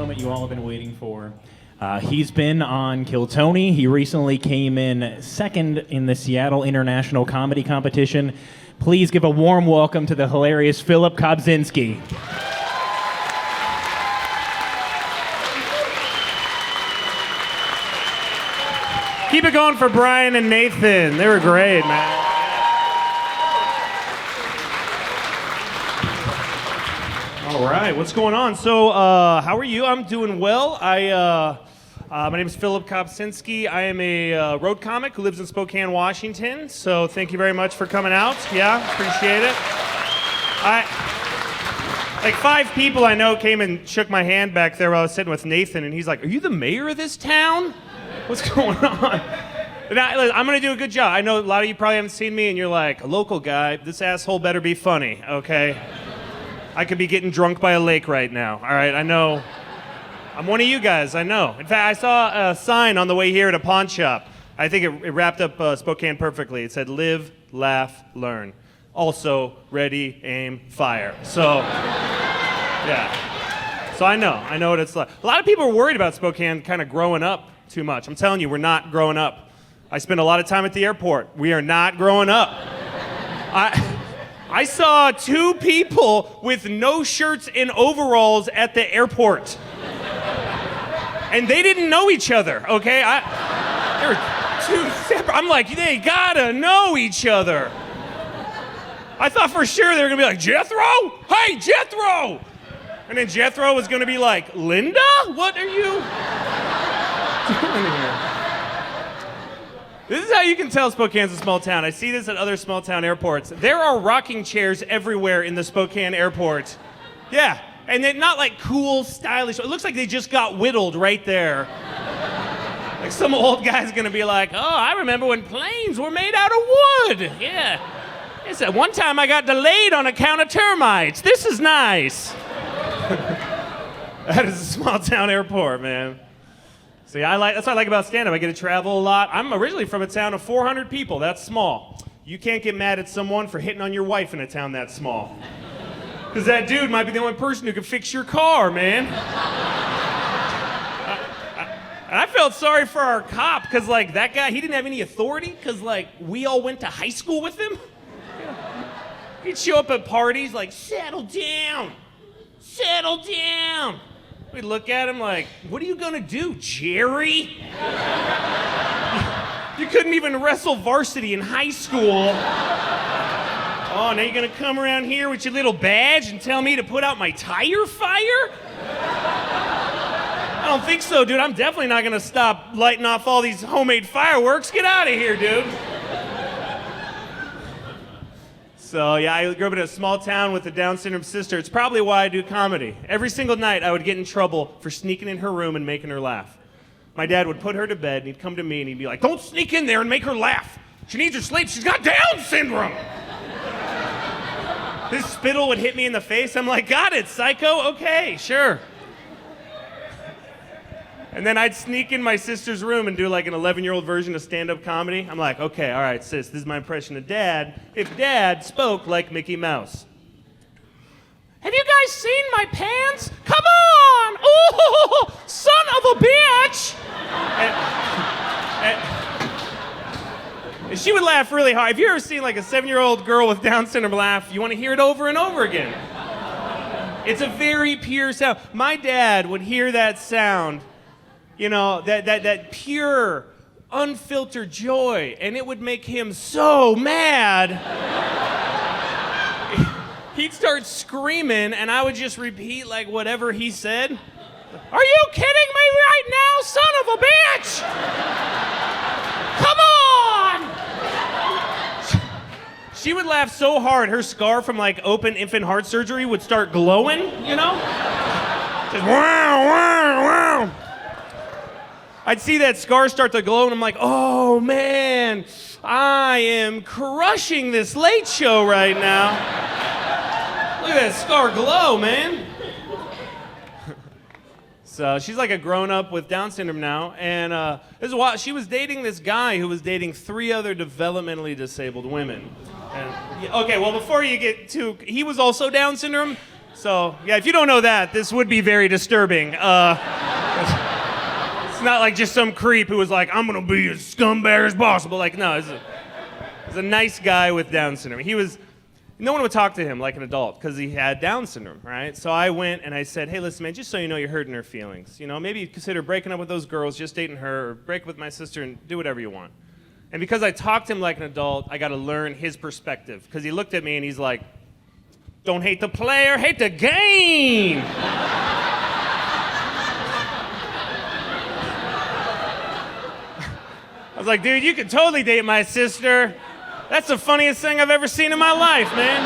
moment you all have been waiting for. He's been on Kill Tony. He recently came in second in the Seattle International Comedy Competition. Please give a warm welcome to the hilarious Phillip Kopczynski. Keep it going for Brian and Nathan. They were great, man. All right, what's going on? So, how are you? I'm doing well. My name is Phillip Kopczynski. I am a road comic who lives in Spokane, Washington. So, thank you very much for coming out. Yeah, appreciate it. Like 5 people I know came and shook my hand back there while I was sitting with Nathan, and he's like, "Are you the mayor of this town? What's going on?" And I'm going to do a good job. I know a lot of you probably haven't seen me, and you're like, "A local guy, this asshole better be funny, okay?" I could be getting drunk by a lake right now, all right? I know. I'm one of you guys, I know. In fact, I saw a sign on the way here at a pawn shop. I think it wrapped up Spokane perfectly. It said, "Live, laugh, learn." Also, ready, aim, fire. So, yeah. So I know what it's like. A lot of people are worried about Spokane kind of growing up too much. I'm telling you, we're not growing up. I spend a lot of time at the airport. We are not growing up. I saw 2 people with no shirts and overalls at the airport. And they didn't know each other, okay? They were 2 separate. I'm like, they gotta know each other. I thought for sure they were gonna be like, "Jethro? Hey, Jethro!" And then Jethro was gonna be like, "Linda? What are you doing here?" This is how you can tell Spokane's a small town. I see this at other small town airports. There are rocking chairs everywhere in the Spokane airport. Yeah, and they're not like cool, stylish. It looks like they just got whittled right there. Like some old guy's gonna be like, "Oh, I remember when planes were made out of wood. Yeah. He said, one time I got delayed on account of termites. This is nice." That is a small town airport, man. See, that's what I like about stand-up. I get to travel a lot. I'm originally from a town of 400 people. That's small. You can't get mad at someone for hitting on your wife in a town that small. Because that dude might be the only person who can fix your car, man. And I felt sorry for our cop, because, like, that guy, he didn't have any authority, because, like, we all went to high school with him. He'd show up at parties like, "Settle down. Settle down." We'd look at him like, "What are you gonna do, Jerry? You couldn't even wrestle varsity in high school. Oh, now you're gonna come around here with your little badge and tell me to put out my tire fire? I don't think so, dude. I'm definitely not gonna stop lighting off all these homemade fireworks. Get out of here, dude." So, yeah, I grew up in a small town with a Down syndrome sister. It's probably why I do comedy. Every single night, I would get in trouble for sneaking in her room and making her laugh. My dad would put her to bed, and he'd come to me, and he'd be like, "Don't sneak in there and make her laugh. She needs her sleep. She's got Down syndrome." His spittle would hit me in the face. I'm like, "Got it, psycho. Okay, sure." And then I'd sneak in my sister's room and do like an 11-year-old version of stand-up comedy. I'm like, "Okay, all right, sis, this is my impression of Dad if Dad spoke like Mickey Mouse. Have you guys seen my pants? Come on! Ooh, son of a bitch!" And she would laugh really hard. Have you ever seen like a 7-year-old girl with Down syndrome laugh? You want to hear it over and over again. It's a very pure sound. My dad would hear that sound, you know, that pure, unfiltered joy, and it would make him so mad. He'd start screaming, and I would just repeat like whatever he said. "Are you kidding me right now, son of a bitch? Come on!" She would laugh so hard, her scar from like open infant heart surgery would start glowing, you know? Just wow, wow, wow. I'd see that scar start to glow, and I'm like, "Oh, man, I am crushing this Late Show right now. Look at that scar glow, man." So she's like a grown-up with Down syndrome now, and this is why she was dating this guy who was dating 3 other developmentally disabled women. And, okay, well, before you get too... He was also Down syndrome, So, yeah, if you don't know that, this would be very disturbing. It's not like just some creep who was like, I'm gonna be as scumbag as possible. Like, no, it's a nice guy with Down syndrome. No one would talk to him like an adult because he had Down syndrome, right? So I went and I said, hey, listen, man, just so you know, you're hurting her feelings. You know, maybe consider breaking up with those girls, just dating her, or break up with my sister and do whatever you want. And because I talked to him like an adult, I got to learn his perspective. Because he looked at me and he's like, don't hate the player, hate the game. I was like, dude, you could totally date my sister. That's the funniest thing I've ever seen in my life, man.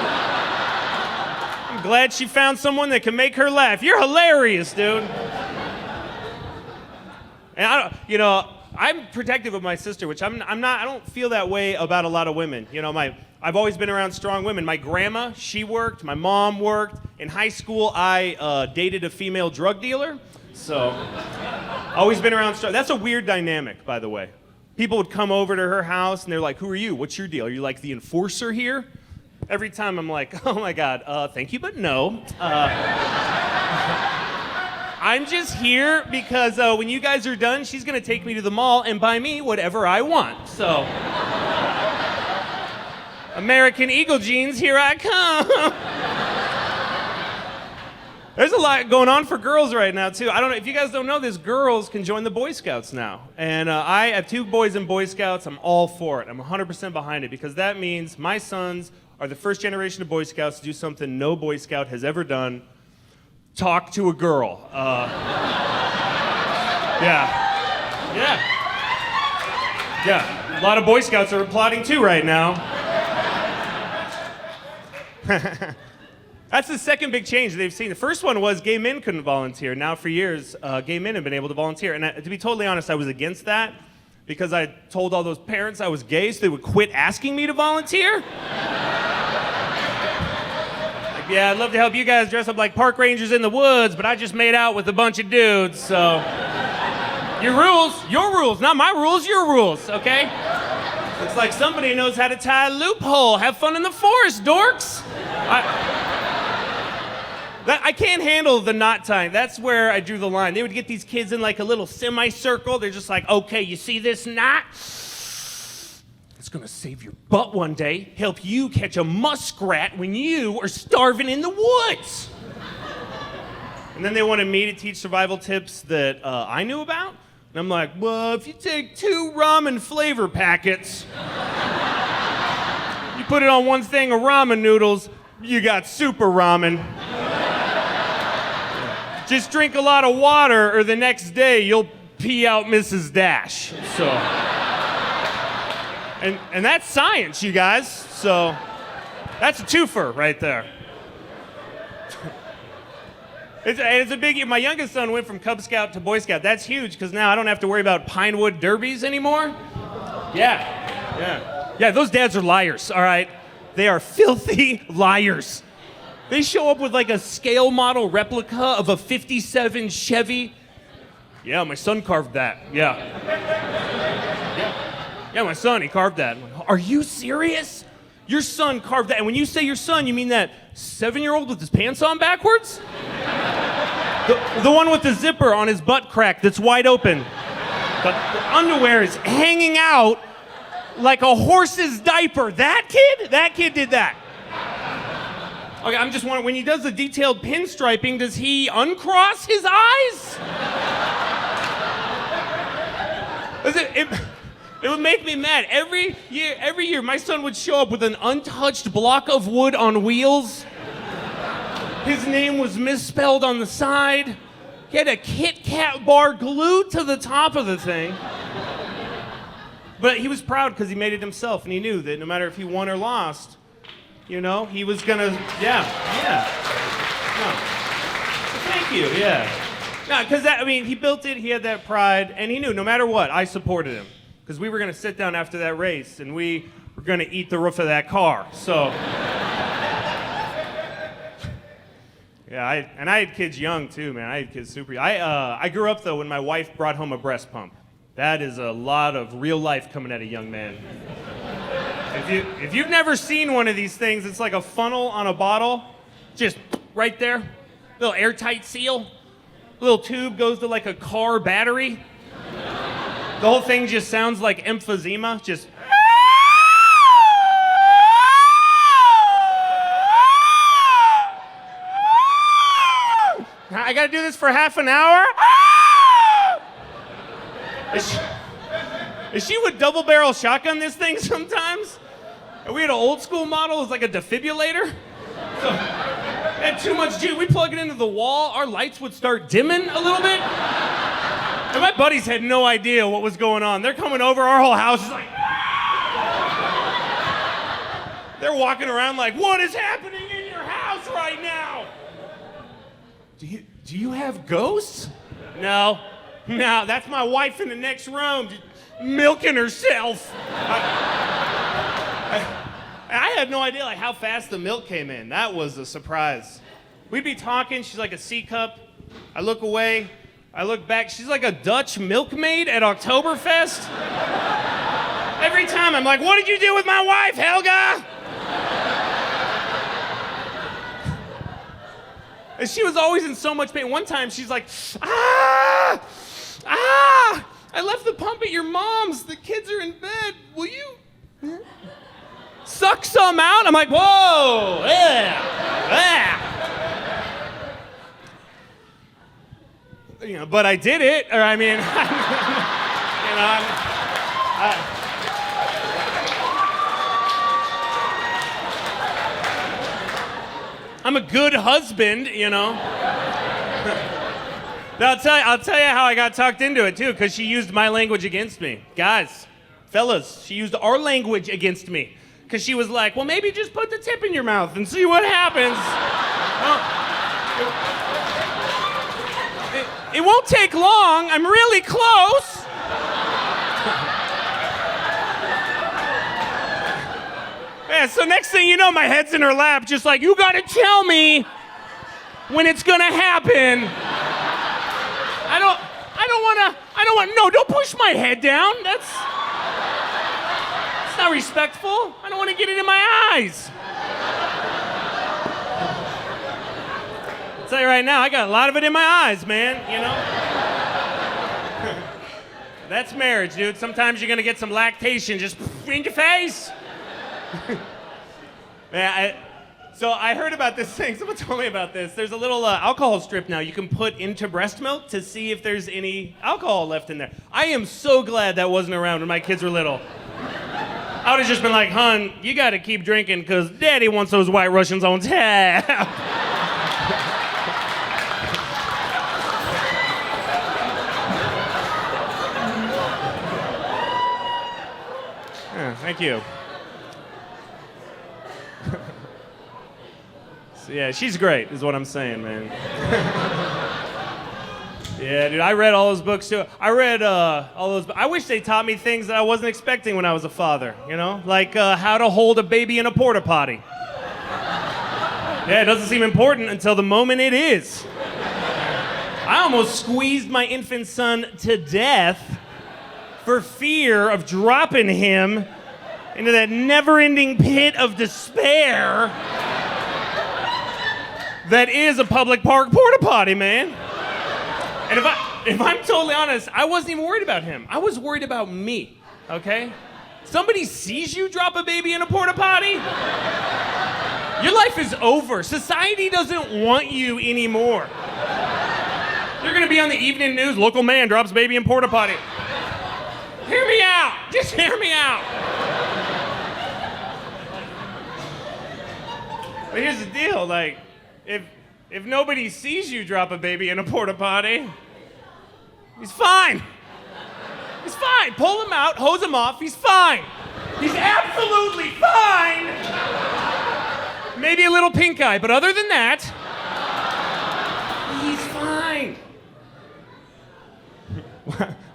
I'm glad she found someone that can make her laugh. You're hilarious, dude. And I'm protective of my sister, which I'm not. I don't feel that way about a lot of women. You know, I've always been around strong women. My grandma, she worked. My mom worked. In high school, I dated a female drug dealer. So, always been around strong. That's a weird dynamic, by the way. People would come over to her house and they're like, who are you? What's your deal? Are you like the enforcer here? Every time I'm like, oh my God, thank you, but no. I'm just here because when you guys are done, she's gonna take me to the mall and buy me whatever I want. So, American Eagle jeans, here I come. There's a lot going on for girls right now, too. I don't know, if you guys don't know this, girls can join the Boy Scouts now. And I have 2 boys in Boy Scouts. I'm all for it. I'm 100% behind it because that means my sons are the first generation of Boy Scouts to do something no Boy Scout has ever done. Talk to a girl. Yeah. A lot of Boy Scouts are applauding, too, right now. That's the second big change they've seen. The first one was gay men couldn't volunteer. Now for years, gay men have been able to volunteer. And to be totally honest, I was against that because I told all those parents I was gay so they would quit asking me to volunteer. Like, yeah, I'd love to help you guys dress up like park rangers in the woods, but I just made out with a bunch of dudes, so. Your rules, not my rules, your rules, okay? Looks like somebody knows how to tie a loophole. Have fun in the forest, dorks. I can't handle the knot tying. That's where I drew the line. They would get these kids in like a little semicircle. They're just like, okay, you see this knot? It's gonna save your butt one day, help you catch a muskrat when you are starving in the woods. And then they wanted me to teach survival tips that I knew about. And I'm like, well, if you take 2 ramen flavor packets, you put it on one thing of ramen noodles, you got super ramen. Just drink a lot of water or the next day you'll pee out Mrs. Dash. So, and that's science, you guys. So, that's a twofer right there. It's a big, my youngest son went from Cub Scout to Boy Scout. That's huge because now I don't have to worry about Pinewood derbies anymore. Yeah, those dads are liars, all right? They are filthy liars. They show up with like a scale model replica of a 57 Chevy. Yeah, my son carved that. Yeah, my son, he carved that. I'm like, are you serious? Your son carved that. And when you say your son, you mean that 7-year-old with his pants on backwards? The one with the zipper on his butt crack that's wide open. The underwear is hanging out like a horse's diaper. That kid did that. Okay, I'm just wondering, when he does the detailed pinstriping, does he uncross his eyes? It would make me mad. Every year, my son would show up with an untouched block of wood on wheels. His name was misspelled on the side. He had a Kit Kat bar glued to the top of the thing. But he was proud because he made it himself, and he knew that no matter if he won or lost, you know, he was gonna, yeah. No. Thank you, yeah. No, because he built it, he had that pride, and he knew no matter what, I supported him. Because we were gonna sit down after that race, and we were gonna eat the roof of that car, so. Yeah, I had kids young too, man. I had kids super young. I grew up though when my wife brought home a breast pump. That is a lot of real life coming at a young man. If you've never seen one of these things, it's like a funnel on a bottle. Just right there. Little airtight seal. Little tube goes to like a car battery. The whole thing just sounds like emphysema, just. I gotta do this for half an hour? She would double barrel shotgun this thing sometimes. We had an old school model, it was like a defibrillator. So, it had too much juice. We plug it into the wall, our lights would start dimming a little bit. And my buddies had no idea what was going on. They're coming over, our whole house is like. They're walking around like, what is happening in your house right now? Do you have ghosts? No, that's my wife in the next room, just milking herself. I had no idea like how fast the milk came in. That was a surprise. We'd be talking, she's like a C cup. I look away, I look back, she's like a Dutch milkmaid at Oktoberfest. Every time I'm like, what did you do with my wife, Helga? And she was always in so much pain. One time she's like, I left the pump at your mom's. The kids are in bed. Will you suck some out? I'm like, whoa, You know, but I did it, or I mean, I'm a good husband, you know. I'll tell you how I got talked into it too, because she used my language against me. Guys, fellas, she used our language against me. Because she was like, well, maybe just put the tip in your mouth and see what happens. It won't take long. I'm really close. Yeah, so next thing you know, my head's in her lap, just like, you gotta tell me when it's gonna happen. Don't push my head down. That's not respectful. I don't want to get it in my eyes. I'll tell you right now, I got a lot of it in my eyes, man, you know? That's marriage, dude. Sometimes you're gonna get some lactation just in your face. Man, so I heard about this thing. Someone told me about this. There's a little alcohol strip now you can put into breast milk to see if there's any alcohol left in there. I am so glad that wasn't around when my kids were little. I would have just been like, hon, you got to keep drinking because daddy wants those White Russians on tap. Yeah, thank you. Yeah, she's great, is what I'm saying, man. Yeah, dude, I read all those books, too. I read all those I wish they taught me things that I wasn't expecting when I was a father, you know? Like how to hold a baby in a porta potty. Yeah, it doesn't seem important until the moment it is. I almost squeezed my infant son to death for fear of dropping him into that never-ending pit of despair that is a public park porta potty, man. And if I'm totally honest, I wasn't even worried about him. I was worried about me, okay? Somebody sees you drop a baby in a porta potty, your life is over. Society doesn't want you anymore. You're gonna be on the evening news, local man drops baby in porta potty. Hear me out, just hear me out. But here's the deal, like, if nobody sees you drop a baby in a porta potty, he's fine. He's fine. Pull him out, hose him off, he's fine. He's absolutely fine. Maybe a little pink eye, but other than that, he's fine.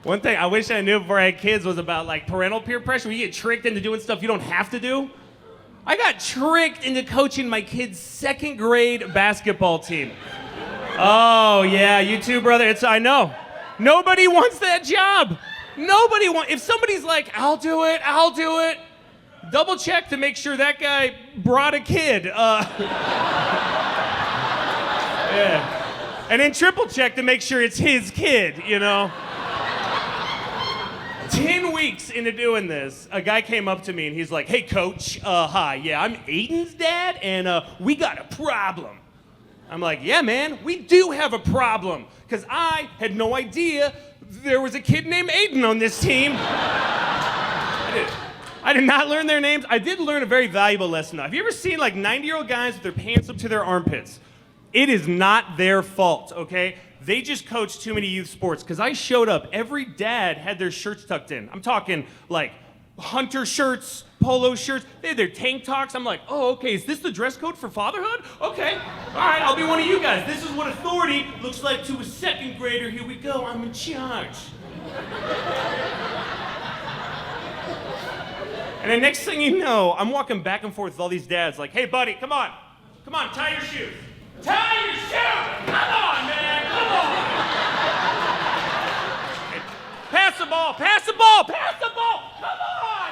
One thing I wish I knew before I had kids was about like parental peer pressure. When you get tricked into doing stuff you don't have to do. I got tricked into coaching my kid's second grade basketball team. Oh yeah, you too, brother. I know. Nobody wants that job. Nobody wants. If somebody's like, I'll do it. Double check to make sure that guy brought a kid. Yeah. And then triple check to make sure it's his kid, 10 weeks into doing this, a guy came up to me and he's like, hey, coach, hi, yeah, I'm Aiden's dad, and we got a problem. I'm like, yeah, man, we do have a problem, because I had no idea there was a kid named Aiden on this team. I did not learn their names. I did learn a very valuable lesson, though. Have you ever seen, 90-year-old guys with their pants up to their armpits? It is not their fault, okay? They just coach too many youth sports, because I showed up. Every dad had their shirts tucked in. I'm talking, hunter shirts, polo shirts. They had their tank tops. I'm like, oh, okay, is this the dress code for fatherhood? Okay, all right, I'll be one of you guys. This is what authority looks like to a second grader. Here we go, I'm in charge. And the next thing you know, I'm walking back and forth with all these dads like, hey, buddy, come on, tie your shoes. Tie your shoes! Come on, man, come on! Hey, pass the ball! Come on,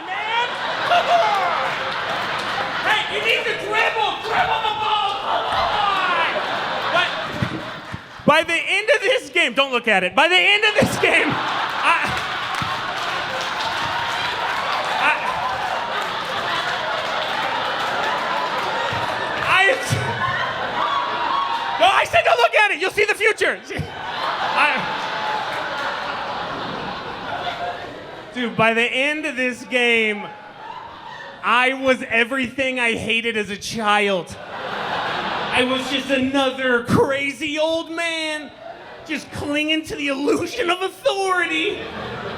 man! Come on! Hey, you need to dribble the ball, come on! But by the end of this game, don't look at it, by the end of this game, No, I said don't look at it. You'll see the future. Dude, by the end of this game, I was everything I hated as a child. I was just another crazy old man, just clinging to the illusion of authority.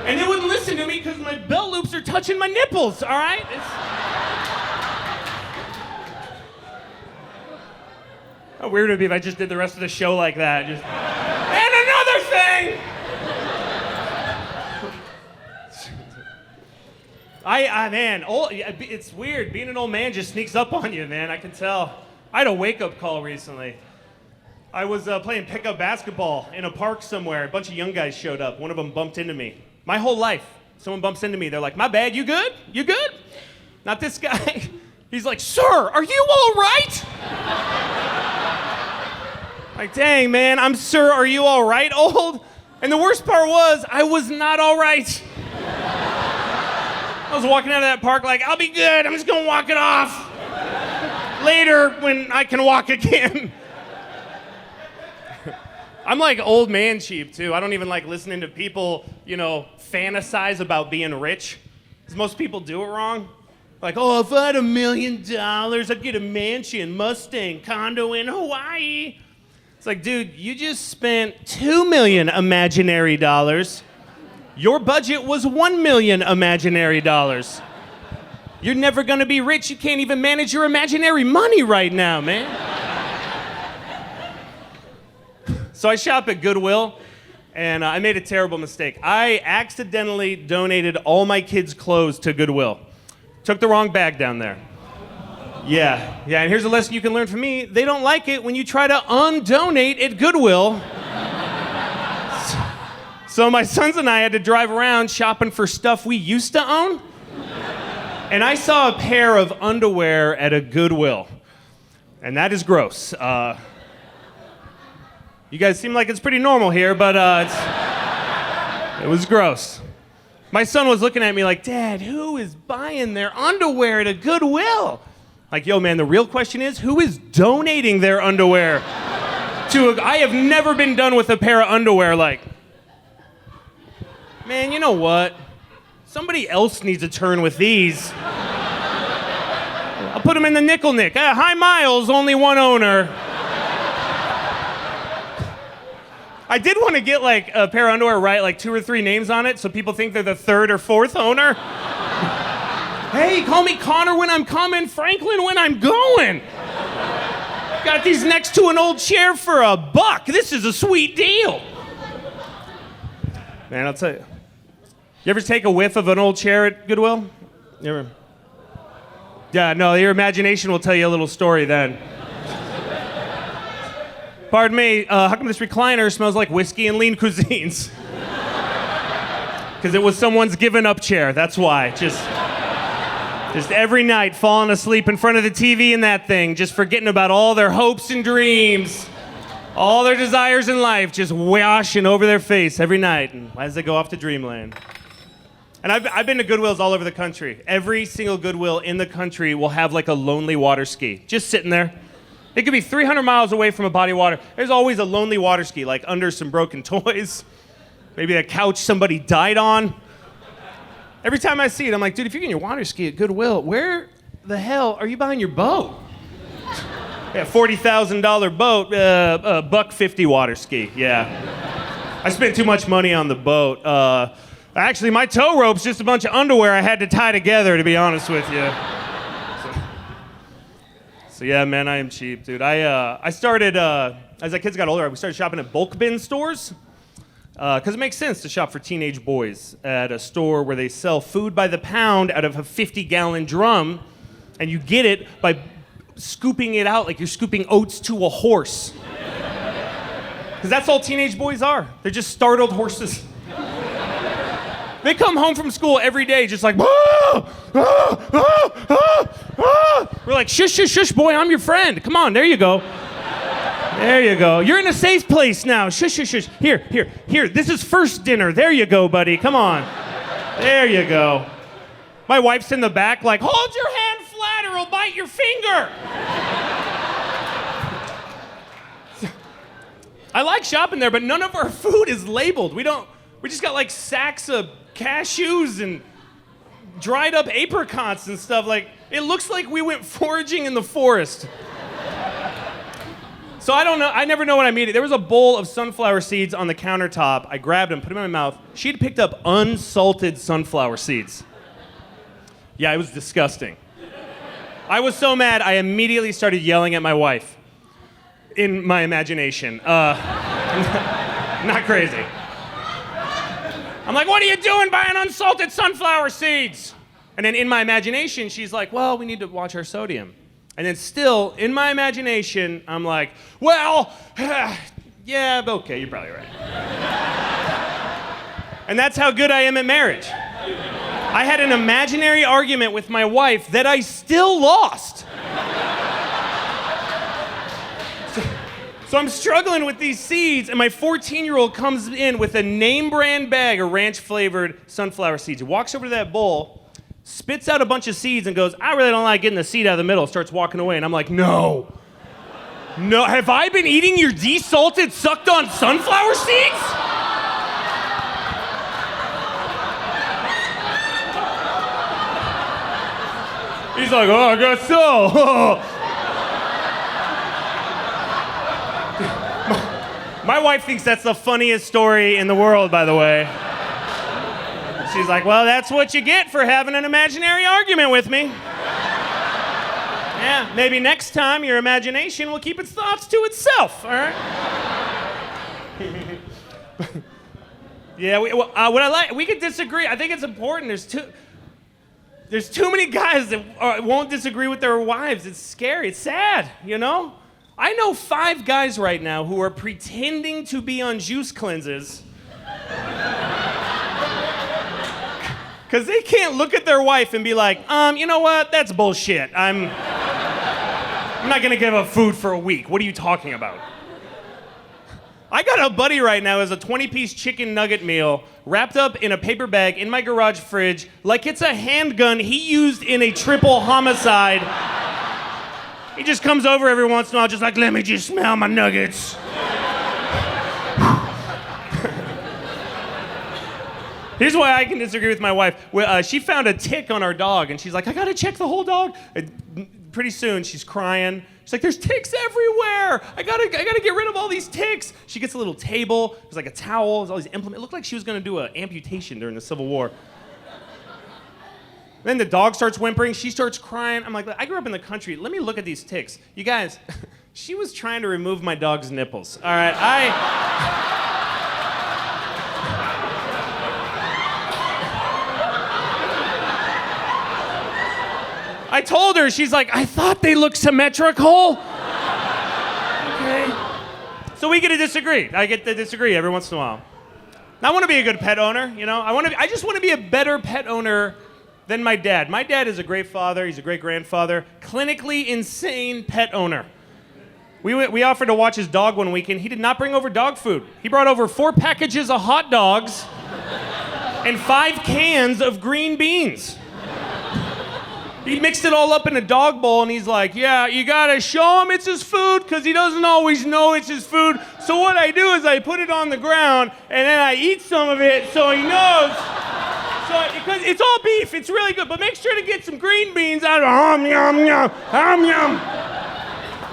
And they wouldn't listen to me because my belt loops are touching my nipples, all right? How weird it would be if I just did the rest of the show like that. And another thing! It's weird. Being an old man just sneaks up on you, man. I can tell. I had a wake-up call recently. I was playing pickup basketball in a park somewhere. A bunch of young guys showed up. One of them bumped into me. My whole life, someone bumps into me. They're like, my bad, you good? You good? Not this guy. He's like, sir, are you all right? Like, dang, man, I'm sir, are you all right, old? And the worst part was, I was not all right. I was walking out of that park like, I'll be good, I'm just gonna walk it off. Later, when I can walk again. I'm like old man cheap, too. I don't even like listening to people, fantasize about being rich. Because most people do it wrong. Like, oh, if I had $1 million, I'd get a mansion, Mustang, condo in Hawaii. It's like, dude, you just spent $2 million imaginary dollars. Your budget was $1 million imaginary dollars. You're never gonna be rich. You can't even manage your imaginary money right now, man. So I shop at Goodwill, and I made a terrible mistake. I accidentally donated all my kids' clothes to Goodwill. Took the wrong bag down there. Yeah, and here's a lesson you can learn from me. They don't like it when you try to undonate at Goodwill. So my sons and I had to drive around shopping for stuff we used to own. And I saw a pair of underwear at a Goodwill. And that is gross. You guys seem like it's pretty normal here, but it was gross. My son was looking at me like, Dad, who is buying their underwear at a Goodwill? Like, yo, man, the real question is, who is donating their underwear to I have never been done with a pair of underwear like, man, you know what? Somebody else needs a turn with these. I'll put them in the nickel nick. High miles, only one owner. I did want to get like a pair of underwear, right? Like 2 or 3 names on it so people think they're the 3rd or 4th owner. Hey, call me Connor when I'm coming, Franklin when I'm going. Got these next to an old chair for $1. This is a sweet deal. Man, I'll tell you. You ever take a whiff of an old chair at Goodwill? You ever? Yeah, no, your imagination will tell you a little story then. Pardon me, how come this recliner smells like whiskey and lean cuisines? Because it was someone's given up chair, that's why. Just every night falling asleep in front of the TV in that thing, just forgetting about all their hopes and dreams, All their desires in life just washing over their face every night and as they go off to dreamland. And I've been to Goodwills all over the country. Every single Goodwill in the country will have like a lonely water ski, just sitting there. It could be 300 miles away from a body of water. There's always a lonely water ski, like under some broken toys, maybe a couch somebody died on. Every time I see it, I'm like, dude, if you're getting your water ski at Goodwill, where the hell are you buying your boat? Yeah, $40,000 boat, $150 water ski, yeah. I spent too much money on the boat. Actually, my tow rope's just a bunch of underwear I had to tie together, to be honest with you. So yeah, man, I am cheap, dude. I started, as the kids got older, we started shopping at bulk bin stores. Because it makes sense to shop for teenage boys at a store where they sell food by the pound out of a 50-gallon drum, and you get it by scooping it out like you're scooping oats to a horse. Because that's all teenage boys are. They're just startled horses. They come home from school every day just like, ah, ah, ah, ah, ah. We're like, shush, shush, shush, boy, I'm your friend. Come on, there you go. There you go. You're in a safe place now. Shush, shush, shush. Here. This is first dinner. There you go, buddy. Come on. There you go. My wife's in the back like, hold your hand flat or I'll bite your finger. I like shopping there, but none of our food is labeled. We just got like sacks of cashews and dried up apricots and stuff. Like, it looks like we went foraging in the forest. So I don't know, I never know what I'm eating. There was a bowl of sunflower seeds on the countertop. I grabbed them, put them in my mouth. She'd picked up unsalted sunflower seeds. Yeah, it was disgusting. I was so mad, I immediately started yelling at my wife. In my imagination. Not crazy. I'm like, what are you doing buying unsalted sunflower seeds? And then in my imagination, she's like, well, we need to watch our sodium. And then still, in my imagination, I'm like, well, yeah, okay, you're probably right. And that's how good I am at marriage. I had an imaginary argument with my wife that I still lost. So I'm struggling with these seeds, and my 14-year-old comes in with a name brand bag of ranch-flavored sunflower seeds. He walks over to that bowl, spits out a bunch of seeds, and goes, I really don't like getting the seed out of the middle, starts walking away. And I'm like, no. Have I been eating your desalted, sucked-on sunflower seeds? He's like, oh, I guess so. My wife thinks that's the funniest story in the world, by the way. She's like, well, that's what you get for having an imaginary argument with me. Yeah, maybe next time your imagination will keep its thoughts to itself, all right? Yeah, we could disagree. I think it's important. There's too many guys that won't disagree with their wives. It's scary. It's sad, you know? I know 5 guys right now who are pretending to be on juice cleanses because they can't look at their wife and be like, you know what? That's bullshit. I'm not gonna give up food for a week. What are you talking about? I got a buddy right now who has a 20-piece chicken nugget meal wrapped up in a paper bag in my garage fridge like it's a handgun he used in a triple homicide. He just comes over every once in a while, just like, let me just smell my nuggets. Here's why I can disagree with my wife. She found a tick on our dog, and she's like, I gotta check the whole dog. Pretty soon, she's crying. She's like, there's ticks everywhere. I gotta get rid of all these ticks. She gets a little table. There's like a towel. There's all these implements. It looked like she was gonna do an amputation during the Civil War. Then the dog starts whimpering, she starts crying. I'm like, I grew up in the country. Let me look at these ticks. You guys, she was trying to remove my dog's nipples. All right, I told her, she's like, I thought they looked symmetrical. Okay. So we get to disagree. I get to disagree every once in a while. I want to be a good pet owner, you know? I just want to be a better pet owner than my dad. My dad is a great father. He's a great grandfather. Clinically insane pet owner. We offered to watch his dog one weekend. He did not bring over dog food. He brought over 4 packages of hot dogs and 5 cans of green beans. He mixed it all up in a dog bowl, and he's like, yeah, you gotta show him it's his food, because he doesn't always know it's his food. So what I do is I put it on the ground, and then I eat some of it so he knows. Because it's all beef, it's really good, but make sure to get some green beans out of it. Yum, yum, yum.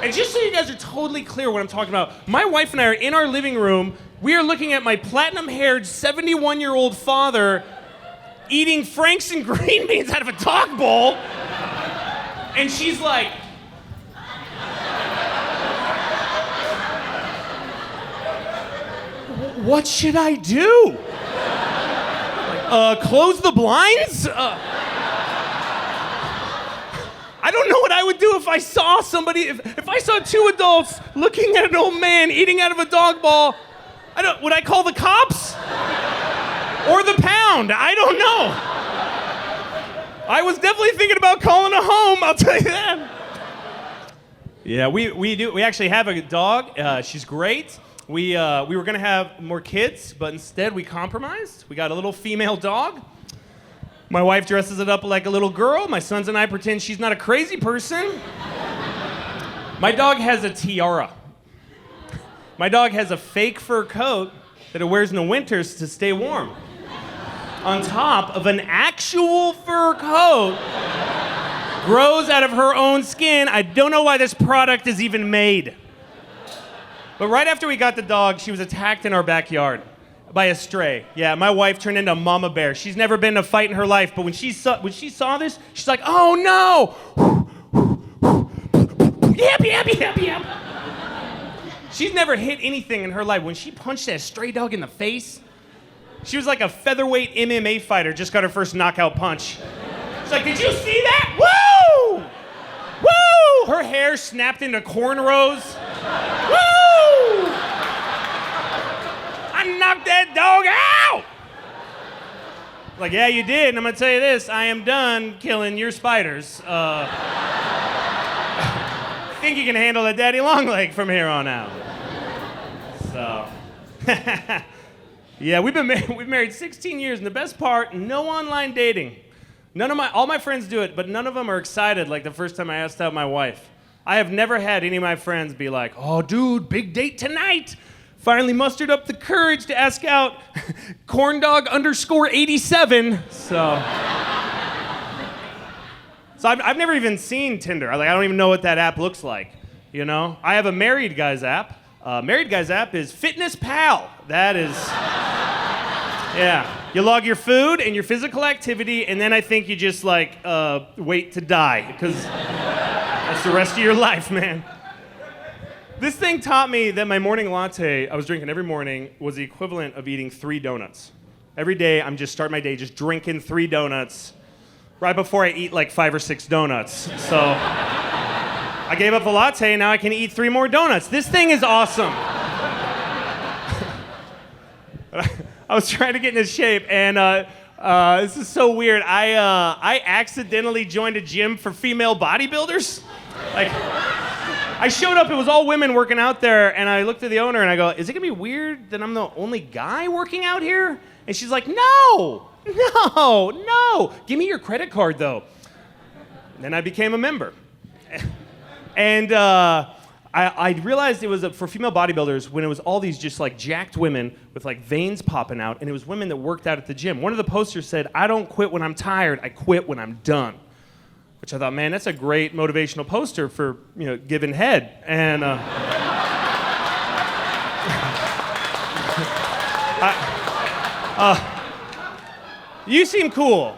And just so you guys are totally clear what I'm talking about, my wife and I are in our living room. We are looking at my platinum-haired 71-year-old father eating Franks and green beans out of a dog bowl. And she's like, what should I do? Close the blinds? I don't know what I would do if I saw somebody, if I saw 2 adults looking at an old man eating out of a dog bowl. Would I call the cops? Or the pound? I don't know. I was definitely thinking about calling a home, I'll tell you that. Yeah, we actually have a dog. She's great. We were gonna have more kids, but instead we compromised. We got a little female dog. My wife dresses it up like a little girl. My sons and I pretend she's not a crazy person. My dog has a tiara. My dog has a fake fur coat that it wears in the winters to stay warm, on top of an actual fur coat grows out of her own skin. I don't know why this product is even made. But right after we got the dog, she was attacked in our backyard by a stray. Yeah, my wife turned into a mama bear. She's never been in a fight in her life, but when she saw this, she's like, oh no! Yep, yep, yep, yep. She's never hit anything in her life. When she punched that stray dog in the face, she was like a featherweight MMA fighter, just got her first knockout punch. She's like, did you see that? Woo! Woo! Her hair snapped into cornrows. Woo! I knocked that dog out! Like, yeah, you did, and I'm gonna tell you this, I am done killing your spiders. I think you can handle a daddy long leg from here on out. So, yeah, we've married 16 years, and the best part, no online dating. All my friends do it, but none of them are excited like the first time I asked out my wife. I have never had any of my friends be like, oh, dude, big date tonight. Finally mustered up the courage to ask out corndog_87. So I've never even seen Tinder. I don't even know what that app looks like. You know, I have a married guys app. Married guys app is Fitness Pal. That is, yeah. You log your food and your physical activity, and then I think you just wait to die, because that's the rest of your life, man. This thing taught me that my morning latte I was drinking every morning was the equivalent of eating 3 donuts. Every day, I'm just starting my day just drinking 3 donuts right before I eat like 5 or 6 donuts. So I gave up the latte, and now I can eat 3 more donuts. This thing is awesome. I was trying to get into shape, and this is so weird. I accidentally joined a gym for female bodybuilders. I showed up, it was all women working out there, and I looked at the owner and I go, is it gonna be weird that I'm the only guy working out here? And she's like, no, give me your credit card though. And then I became a member. And I realized it was for female bodybuilders when it was all these just jacked women with veins popping out, and it was women that worked out at the gym. One of the posters said, I don't quit when I'm tired, I quit when I'm done. Which I thought, man, that's a great motivational poster for, giving head. And you seem cool.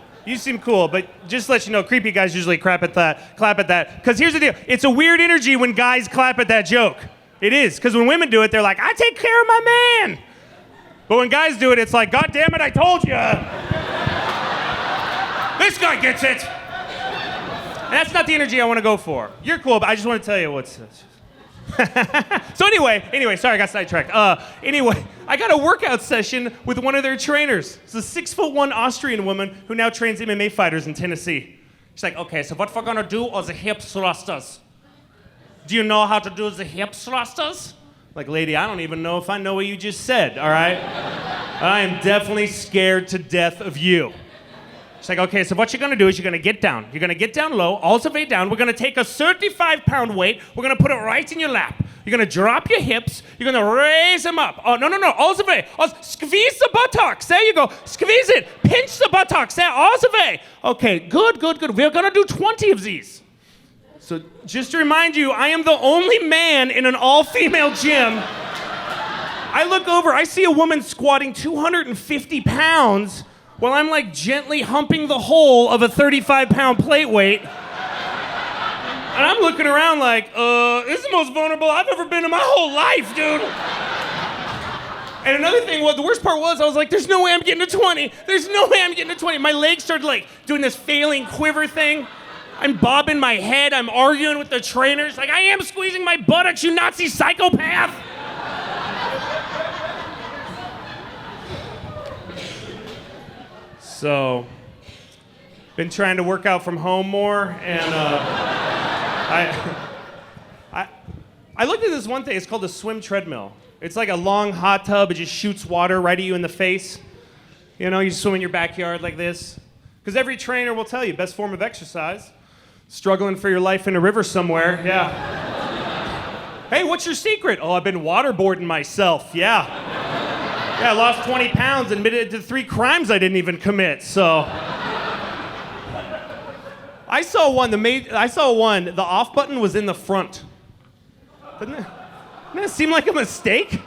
But just to let you know, creepy guys usually clap at that. Because here's the deal. It's a weird energy when guys clap at that joke. It is. Because when women do it, they're like, I take care of my man. But when guys do it, it's like, God damn it, I told you. This guy gets it. And that's not the energy I want to go for. You're cool, but I just want to tell you what's this. So anyway, sorry, I got sidetracked. Anyway, I got a workout session with one of their trainers. It's a 6'1" Austrian woman who now trains MMA fighters in Tennessee. She's like, okay, so what we're gonna do are the hip thrusters. Do you know how to do the hip thrusters? Like, lady, I don't even know if I know what you just said, all right? I am definitely scared to death of you. She's like, okay, so what you're gonna do is you're gonna get down. You're gonna get down low, all the way down. We're gonna take a 35-pound weight. We're gonna put it right in your lap. You're gonna drop your hips. You're gonna raise them up. Oh, no, all the way. Oh, squeeze the buttocks. There you go. Squeeze it. Pinch the buttocks. There, all the way. Okay, good. We're gonna do 20 of these. So just to remind you, I am the only man in an all-female gym. I look over, I see a woman squatting 250 pounds while I'm like gently humping the whole of a 35-pound plate weight. And I'm looking around like, this is the most vulnerable I've ever been in my whole life, dude. And another thing, the worst part was, I was like, there's no way I'm getting to 20. There's no way I'm getting to 20. My legs started like doing this failing quiver thing. I'm bobbing my head, I'm arguing with the trainers. Like, I am squeezing my buttocks, you Nazi psychopath. So, been trying to work out from home more, and I looked at this one thing. It's called a swim treadmill. It's like a long hot tub. It just shoots water right at you in the face. You know, you swim in your backyard like this. Because every trainer will tell you, best form of exercise. Struggling for your life in a river somewhere, yeah. Hey, what's your secret? Oh, I've been waterboarding myself, yeah. Yeah, I lost 20 pounds and admitted to 3 crimes I didn't even commit, so. I saw one, the off button was in the front. Didn't that seem like a mistake?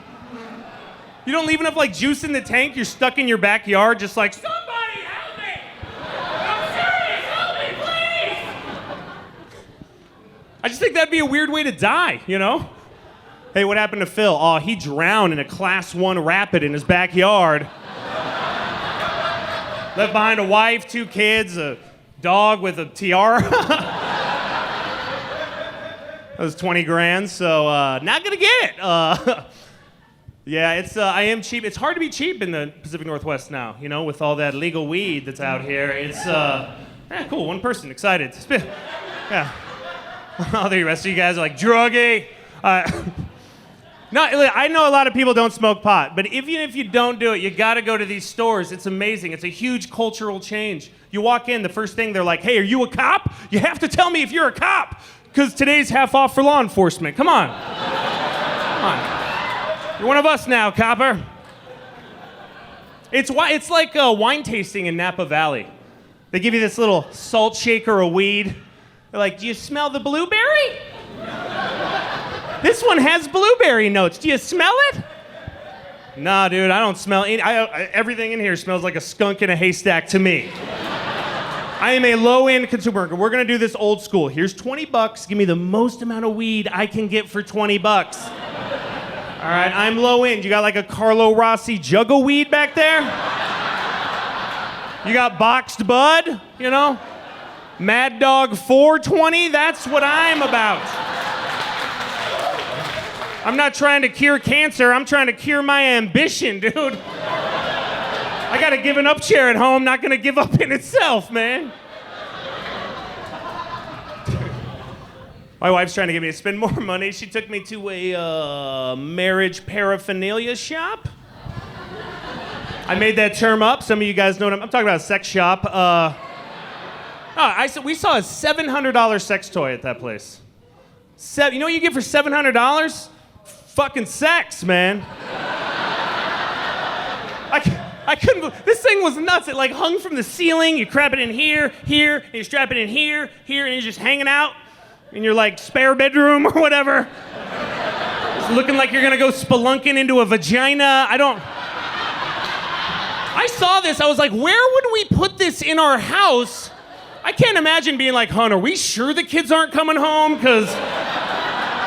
You don't leave enough like juice in the tank, you're stuck in your backyard just like, somebody help me! I'm serious, help me, please! I just think that'd be a weird way to die, you know? Hey, what happened to Phil? Oh, he drowned in a class 1 rapid in his backyard. Left behind a wife, 2 kids, a dog with a tiara. That was 20 grand, so not gonna get it. Yeah, I am cheap. It's hard to be cheap in the Pacific Northwest now, you know, with all that legal weed that's out here. It's, yeah, cool, 1 person, excited. Yeah. All the rest of you guys are like, druggy. No, I know a lot of people don't smoke pot, but even if you don't do it, you gotta go to these stores. It's amazing. It's a huge cultural change. You walk in, the first thing they're like, hey, are you a cop? You have to tell me if you're a cop, because today's half off for law enforcement. Come on. Come on. You're one of us now, copper. It's like wine tasting in Napa Valley. They give you this little salt shaker of weed. They're like, do you smell the blueberry? This one has blueberry notes. Do you smell it? Nah, dude, I don't smell any. Everything in here smells like a skunk in a haystack to me. I am a low-end consumer. We're gonna do this old school. Here's $20. Give me the most amount of weed I can get for $20. All right, I'm low-end. You got like a Carlo Rossi jug of weed back there? You got boxed bud, you know? Mad Dog 420, that's what I'm about. I'm not trying to cure cancer, I'm trying to cure my ambition, dude. I got a giving up chair at home, not gonna give up in itself, man. My wife's trying to get me to spend more money. She took me to a marriage paraphernalia shop. I made that term up. Some of you guys know what I'm talking about, a sex shop. We saw a $700 sex toy at that place. You know what you get for $700? Fucking sex, man. I couldn't believe, this thing was nuts. It like hung from the ceiling. You crap it in here, and you strap it in here, and you're just hanging out in your like spare bedroom or whatever. It's looking like you're gonna go spelunking into a vagina. I saw this, I was like, where would we put this in our house? I can't imagine being like, hon, are we sure the kids aren't coming home? Because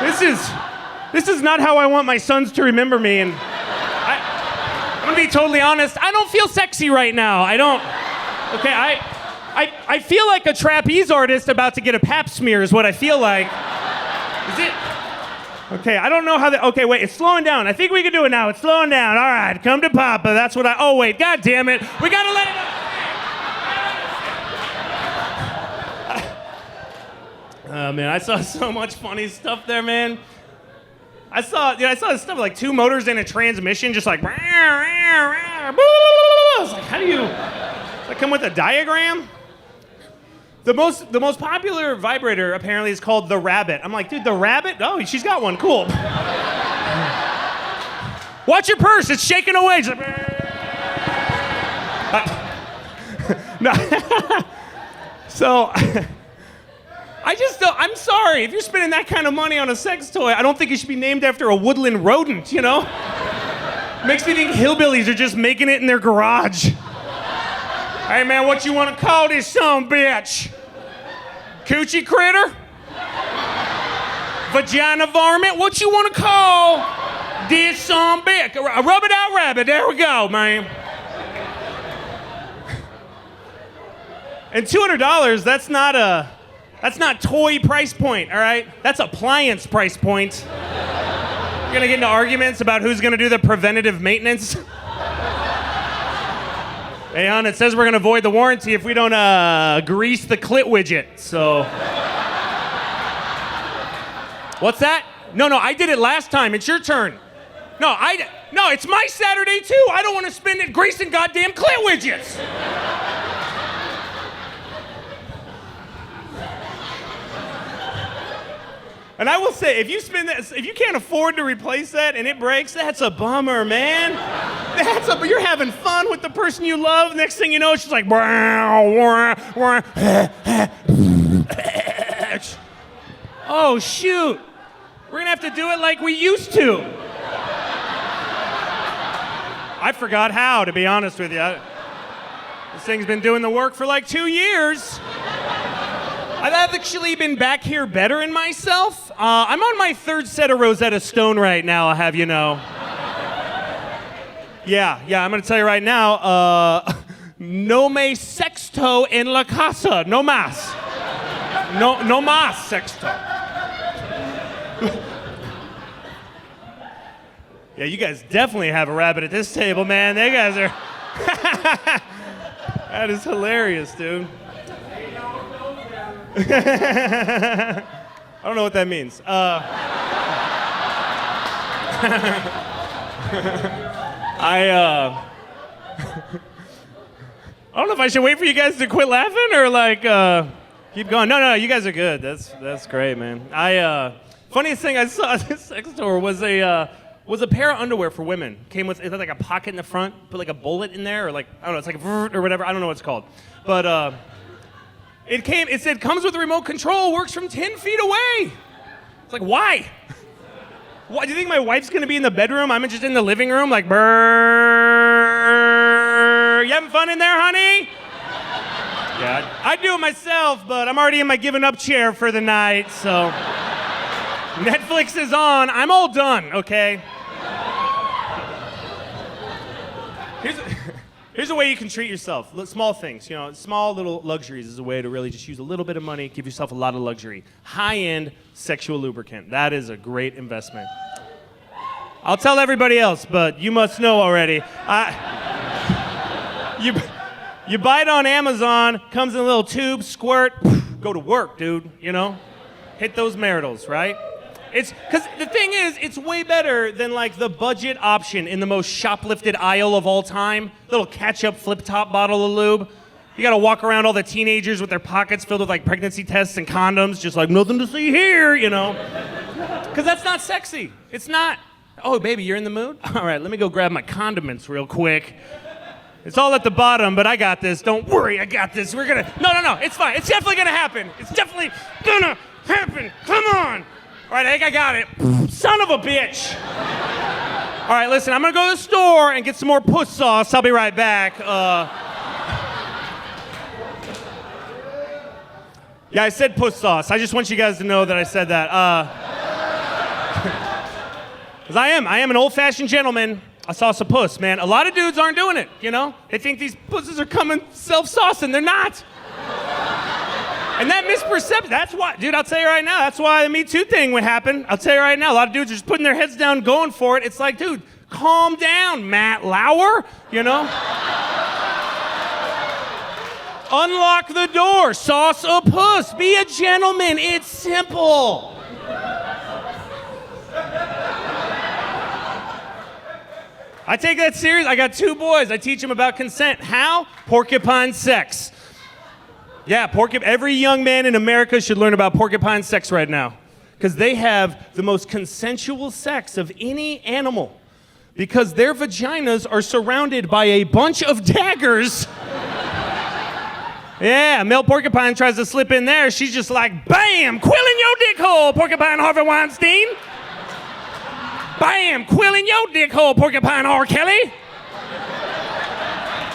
this is not how I want my sons to remember me. And I'm gonna be totally honest, I don't feel sexy right now. I don't. Okay, I feel like a trapeze artist about to get a pap smear is what I feel like. Is it? Okay, I don't know how okay, wait, it's slowing down. I think we can do it now. It's slowing down. All right, come to Papa. That's what oh, wait, God damn it. We gotta let it Man, I saw so much funny stuff there, man. I saw this stuff with like 2 motors and a transmission, just like. I was like, how do you? Does that come with a diagram? The most popular vibrator apparently is called the Rabbit. I'm like, dude, the Rabbit? Oh, she's got one. Cool. Watch your purse. It's shaking away. She's like, no. So. I'm sorry, if you're spending that kind of money on a sex toy, I don't think it should be named after a woodland rodent, you know? Makes me think hillbillies are just making it in their garage. Hey man, what you want to call this son bitch? Coochie critter? Vagina varmint? What you want to call this son bitch? A rub it out rabbit, there we go, man. And $200, that's not toy price point, all right? That's appliance price point. You're gonna get into arguments about who's gonna do the preventative maintenance. Hey, hon, it says we're gonna void the warranty if we don't grease the clit widget, so. What's that? No, I did it last time. It's your turn. No, it's my Saturday too. I don't want to spend it greasing goddamn clit widgets. And I will say, if you spend that, if you can't afford to replace that and it breaks, that's a bummer, man. You're having fun with the person you love. Next thing you know, it's just like, oh shoot, we're gonna have to do it like we used to. I forgot how, to be honest with you. This thing's been doing the work for like 2 years. I've actually been back here bettering myself. I'm on my 3rd set of Rosetta Stone right now, I'll have you know. Yeah, I'm gonna tell you right now, no me sexto en la casa, no más. No más sexto. Yeah, you guys definitely have a rabbit at this table, man. They guys are, that is hilarious, dude. I don't know what that means. I don't know if I should wait for you guys to quit laughing or like keep going. No, you guys are good. That's great, man. Funniest thing I saw at this sex store was a pair of underwear for women. Came with, it had like a pocket in the front, put like a bullet in there, or like, I don't know, it's like or whatever. I don't know what it's called, but. It said, comes with a remote control, works from 10 feet away. It's like, why? Why? Do you think my wife's gonna be in the bedroom? I'm just in the living room, like, brrrr. You having fun in there, honey? Yeah, I'd do it myself, but I'm already in my giving up chair for the night, so. Netflix is on, I'm all done, okay? Here's a way you can treat yourself. Small things, you know, small little luxuries is a way to really just use a little bit of money, give yourself a lot of luxury. High-end sexual lubricant. That is a great investment. I'll tell everybody else, but you must know already. You buy it on Amazon, comes in a little tube, squirt, go to work, dude, you know? Hit those maritals, right? Because the thing is, it's way better than like the budget option in the most shoplifted aisle of all time. Little ketchup flip-top bottle of lube. You gotta walk around all the teenagers with their pockets filled with like pregnancy tests and condoms, just like nothing to see here, you know? Because that's not sexy. It's not, oh baby, you're in the mood? All right, let me go grab my condiments real quick. It's all at the bottom, but I got this. Don't worry, I got this. We're gonna, no, it's fine. It's definitely gonna happen. It's definitely gonna happen. Come on. All right, I think I got it. Son of a bitch. All right, listen, I'm gonna go to the store and get some more puss sauce. I'll be right back. Yeah, I said puss sauce. I just want you guys to know that I said that. Because I am an old-fashioned gentleman. I saw some puss, man. A lot of dudes aren't doing it, you know? They think these pusses are coming self-saucing. They're not. And that misperception, that's why, dude, I'll tell you right now, that's why the Me Too thing would happen. I'll tell you right now, a lot of dudes are just putting their heads down, going for it. It's like, dude, calm down, Matt Lauer, you know? Unlock the door. Sauce a puss. Be a gentleman. It's simple. I take that serious. I got 2 boys. I teach them about consent. How? Porcupine sex. Yeah, every young man in America should learn about porcupine sex right now. Because they have the most consensual sex of any animal. Because their vaginas are surrounded by a bunch of daggers. Yeah, male porcupine tries to slip in there. She's just like, bam, quill in your dick hole, porcupine Harvey Weinstein. Bam, quill in your dick hole, porcupine R. Kelly.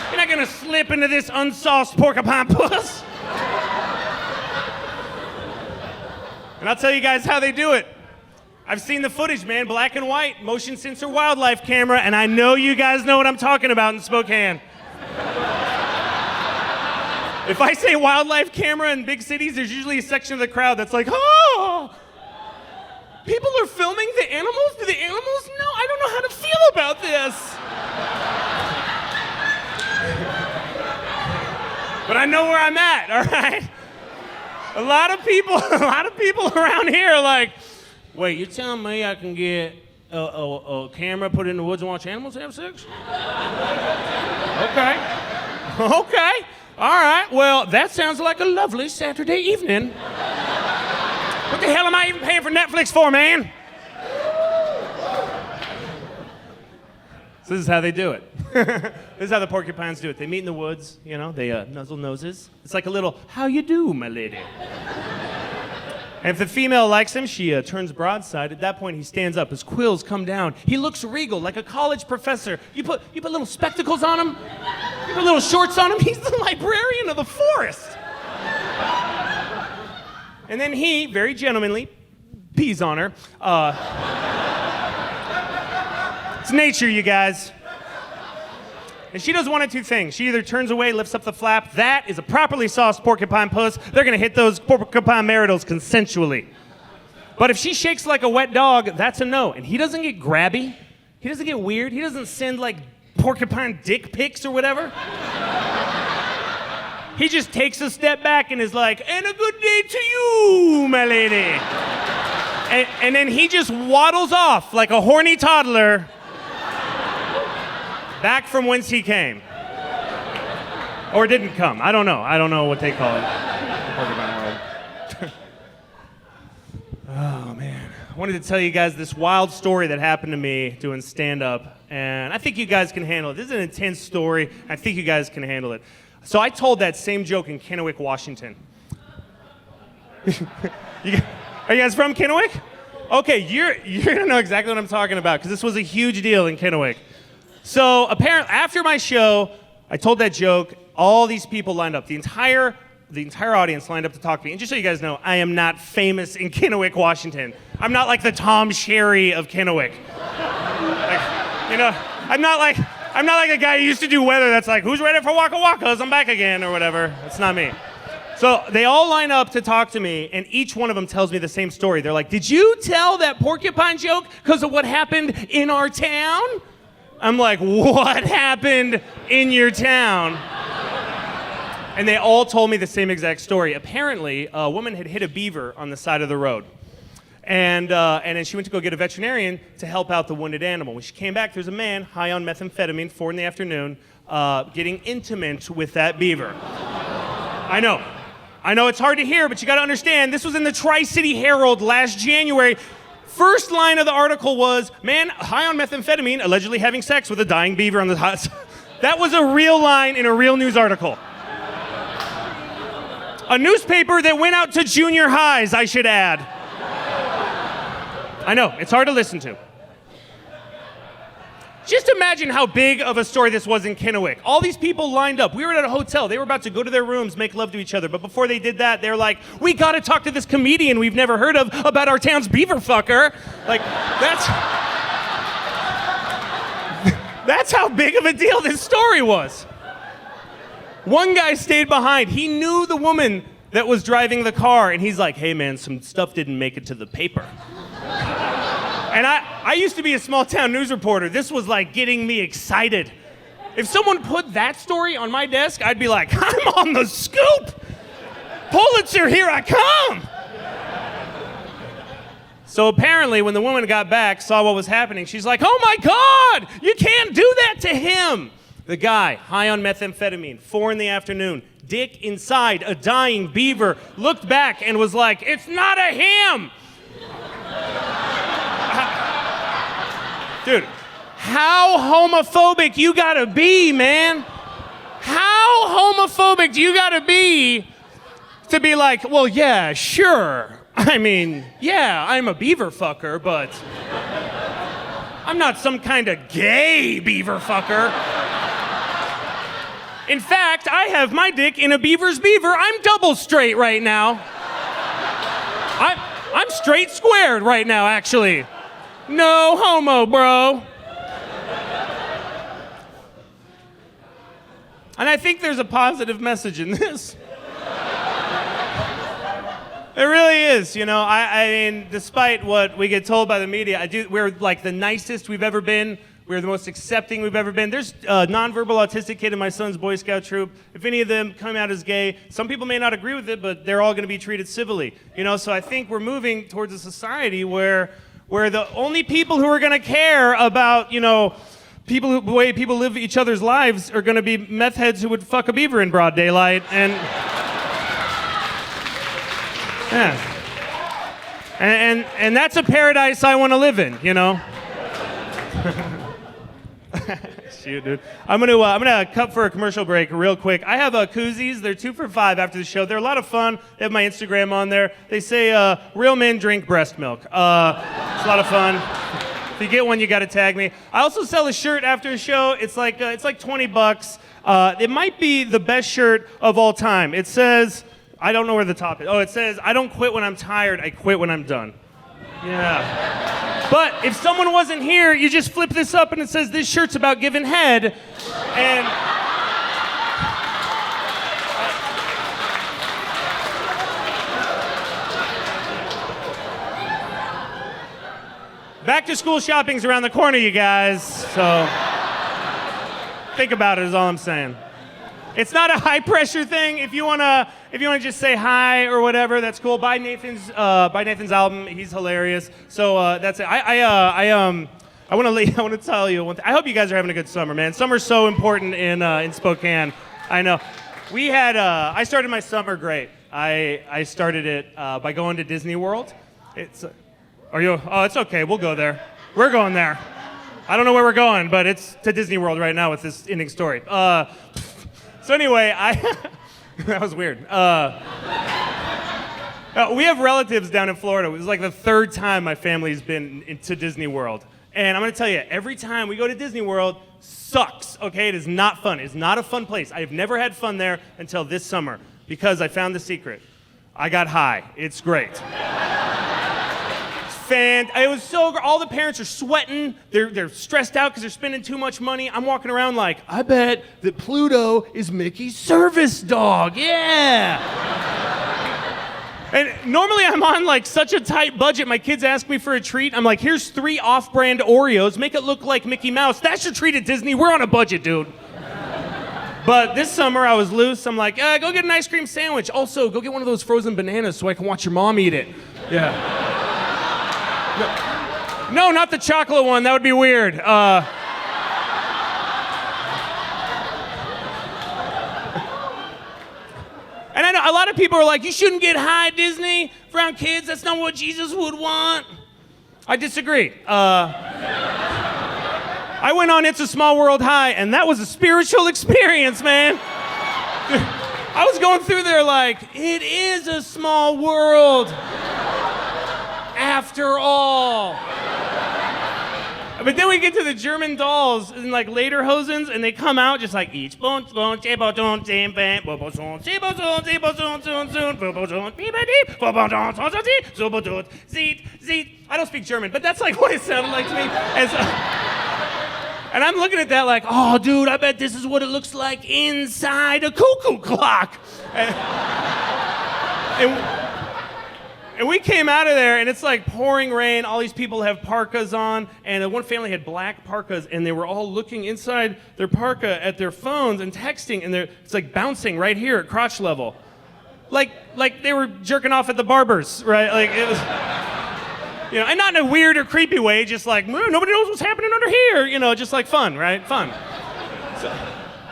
You're not gonna slip into this unsauced porcupine puss. And I'll tell you guys how they do it. I've seen the footage, man, black and white, motion sensor wildlife camera, and I know you guys know what I'm talking about in Spokane. If I say wildlife camera in big cities, there's usually a section of the crowd that's like, oh, people are filming the animals? Do the animals know? I don't know how to feel about this. But I know where I'm at, all right? A lot of people around here are like, wait, you're telling me I can get a camera put in the woods and watch animals have sex? Okay. All right, well, that sounds like a lovely Saturday evening. What the hell am I even paying for Netflix for, man? So this is how they do it. This is how the porcupines do it. They meet in the woods, you know, they nuzzle noses. It's like a little, how you do, my lady? And if the female likes him, she turns broadside. At that point, he stands up. His quills come down. He looks regal, like a college professor. You put little spectacles on him. You put little shorts on him. He's the librarian of the forest. And then he, very gentlemanly, pees on her. It's nature, you guys. And she does one of 2 things. She either turns away, lifts up the flap. That is a properly sauced porcupine puss. They're going to hit those porcupine maritals consensually. But if she shakes like a wet dog, that's a no. And he doesn't get grabby. He doesn't get weird. He doesn't send like porcupine dick pics or whatever. He just takes a step back and is like, and a good day to you, my lady. And then he just waddles off like a horny toddler back from whence he came. Or didn't come. I don't know. I don't know what they call it. Oh, man. I wanted to tell you guys this wild story that happened to me doing stand-up. And I think you guys can handle it. This is an intense story. I think you guys can handle it. So I told that same joke in Kennewick, Washington. Are you guys from Kennewick? Okay, you're gonna know exactly what I'm talking about because this was a huge deal in Kennewick. So apparently, after my show, I told that joke. All these people lined up. The entire audience lined up to talk to me. And just so you guys know, I am not famous in Kennewick, Washington. I'm not like the Tom Sherry of Kennewick. Like, you know, I'm not like a guy who used to do weather that's like, who's ready for Waka Wakas? I'm back again, or whatever. That's not me. So they all line up to talk to me, and each one of them tells me the same story. They're like, did you tell that porcupine joke because of what happened in our town? I'm like, what happened in your town? And they all told me the same exact story. Apparently, a woman had hit a beaver on the side of the road. And then she went to go get a veterinarian to help out the wounded animal. When she came back, there's a man high on methamphetamine, 4 p.m, getting intimate with that beaver. I know it's hard to hear, but you got to understand, this was in the Tri-City Herald last January. First line of the article was, man high on methamphetamine allegedly having sex with a dying beaver on the hot. That was a real line in a real news article. A newspaper that went out to junior highs, I should add. I know, it's hard to listen to. Just imagine how big of a story this was in Kennewick. All these people lined up. We were at a hotel. They were about to go to their rooms, make love to each other. But before they did that, they're like, we got to talk to this comedian we've never heard of about our town's beaver fucker. Like, that's how big of a deal this story was. One guy stayed behind. He knew the woman that was driving the car, and he's like, hey, man, some stuff didn't make it to the paper. And I used to be a small town news reporter. This was like getting me excited. If someone put that story on my desk, I'd be like, I'm on the scoop. Pulitzer, here I come. So apparently, when the woman got back, saw what was happening, she's like, oh my God, you can't do that to him. The guy, high on methamphetamine, 4 PM, dick inside a dying beaver, looked back and was like, it's not a him. Dude, how homophobic you gotta be, man? How homophobic do you gotta be to be like, well, yeah, sure. I mean, yeah, I'm a beaver fucker, but I'm not some kind of gay beaver fucker. In fact, I have my dick in a beaver's beaver. I'm double straight right now. I'm straight squared right now, actually. No homo, bro. And I think there's a positive message in this. It really is, you know. I mean, despite what we get told by the media, we're like the nicest we've ever been. We're the most accepting we've ever been. There's a nonverbal autistic kid in my son's Boy Scout troop. If any of them come out as gay, some people may not agree with it, but they're all going to be treated civilly. You know, so I think we're moving towards a society where the only people who are going to care about, you know, the way people live each other's lives are going to be meth heads who would fuck a beaver in broad daylight. And yeah. And that's a paradise I want to live in, you know? Shoot, dude. I'm gonna cut for a commercial break real quick. I have koozies. They're 2 for $5 after the show. They're a lot of fun. They have my Instagram on there. They say real men drink breast milk. It's a lot of fun. If you get one, you gotta tag me. I also sell a shirt after a show. It's like $20. It might be the best shirt of all time. It says, I don't know where the top is. Oh, it says, I don't quit when I'm tired, I quit when I'm done. Yeah. But if someone wasn't here, you just flip this up and it says, this shirt's about giving head. And back to school shopping's around the corner, you guys. So think about it is all I'm saying. It's not a high pressure thing. If you wanna just say hi or whatever, that's cool. Buy Nathan's album. He's hilarious. So that's it. I want to tell you one thing. I hope you guys are having a good summer, man. Summer's so important in Spokane. I know. We had I started my summer great. I started it by going to Disney World. It's okay. We'll go there. We're going there. I don't know where we're going, but it's to Disney World right now with this ending story. So anyway, that was weird. We have relatives down in Florida. It was like the 3rd time my family's been to Disney World. And I'm going to tell you, every time we go to Disney World, sucks, okay? It is not fun. It's not a fun place. I have never had fun there until this summer because I found the secret. I got high. It's great. It was so great. All the parents are sweating. They're stressed out because they're spending too much money. I'm walking around like, I bet that Pluto is Mickey's service dog. Yeah. And normally I'm on like such a tight budget. My kids ask me for a treat. I'm like, here's 3 off-brand Oreos. Make it look like Mickey Mouse. That's your treat at Disney. We're on a budget, dude. But this summer I was loose. I'm like, go get an ice cream sandwich. Also, go get one of those frozen bananas so I can watch your mom eat it. Yeah. No, not the chocolate one. That would be weird. And I know a lot of people are like, you shouldn't get high at Disney around kids. That's not what Jesus would want. I disagree. I went on It's a Small World High, and that was a spiritual experience, man. I was going through there like, it is a small world. After all. But then we get to the German dolls and like later hosens, and they come out just like each. I don't speak German, but that's like what it sounded like to me. And I'm looking at that like, oh, dude, I bet this is what it looks like inside a cuckoo clock. And we came out of there, and it's like pouring rain. All these people have parkas on, and one family had black parkas, and they were all looking inside their parka at their phones and texting, and it's like bouncing right here at crotch level. Like they were jerking off at the barbers, right? Like it was, and not in a weird or creepy way, just like, nobody knows what's happening under here, just like fun, right? Fun.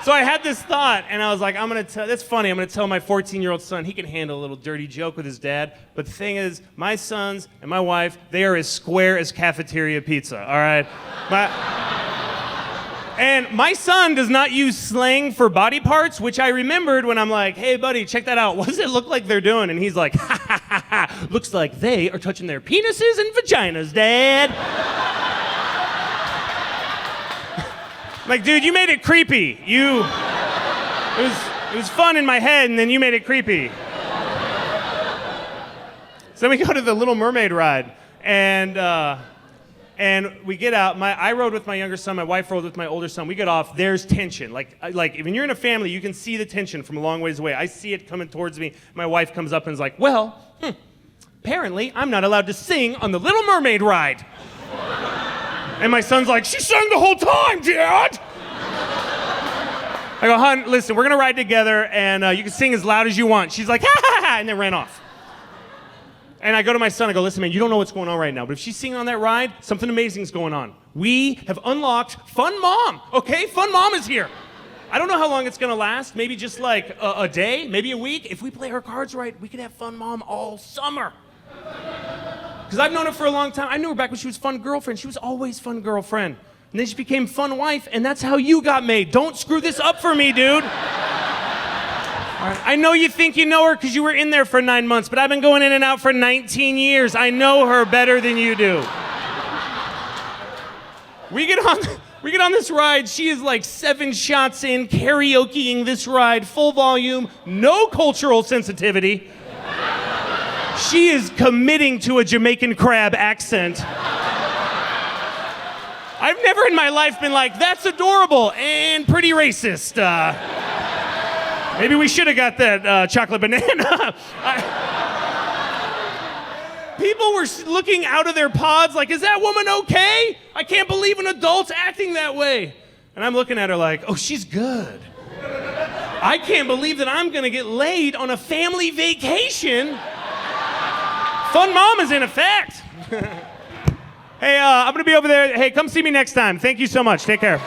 So I had this thought, and I was like, that's funny, I'm going to tell my 14-year-old son, he can handle a little dirty joke with his dad, but the thing is, my sons and my wife, they are as square as cafeteria pizza, all right? And my son does not use slang for body parts, which I remembered when I'm like, hey, buddy, check that out. What does it look like they're doing? And he's like, ha, ha, ha, ha. Looks like they are touching their penises and vaginas, Dad. Like, dude, you made it creepy. It was fun in my head, and then you made it creepy. So then we go to the Little Mermaid ride, and we get out. I rode with my younger son. My wife rode with my older son. We get off. There's tension. Like when you're in a family, you can see the tension from a long ways away. I see it coming towards me. My wife comes up and is like, well, apparently I'm not allowed to sing on the Little Mermaid ride. And my son's like, she sang the whole time, Dad! I go, hon, listen, we're gonna ride together, and you can sing as loud as you want. She's like, ha ha ha, and then ran off. And I go to my son, I go, listen, man, you don't know what's going on right now, but if she's singing on that ride, something amazing is going on. We have unlocked Fun Mom, okay? Fun Mom is here. I don't know how long it's gonna last, maybe just like a day, maybe a week. If we play our cards right, we could have Fun Mom all summer. Because I've known her for a long time. I knew her back when she was Fun Girlfriend. She was always Fun Girlfriend. And then she became Fun Wife, and that's how you got made. Don't screw this up for me, dude. All right. I know you think you know her because you were in there for 9 months, but I've been going in and out for 19 years. I know her better than you do. We get on this ride. She is like 7 shots in, karaokeing this ride, full volume, no cultural sensitivity. She is committing to a Jamaican crab accent. I've never in my life been like, that's adorable and pretty racist. Maybe we should have got that chocolate banana. People were looking out of their pods like, is that woman okay? I can't believe an adult's acting that way. And I'm looking at her like, oh, she's good. I can't believe that I'm gonna get laid on a family vacation. Fun Mom is in effect. Hey, I'm gonna be over there. Hey, come see me next time. Thank you so much. Take care.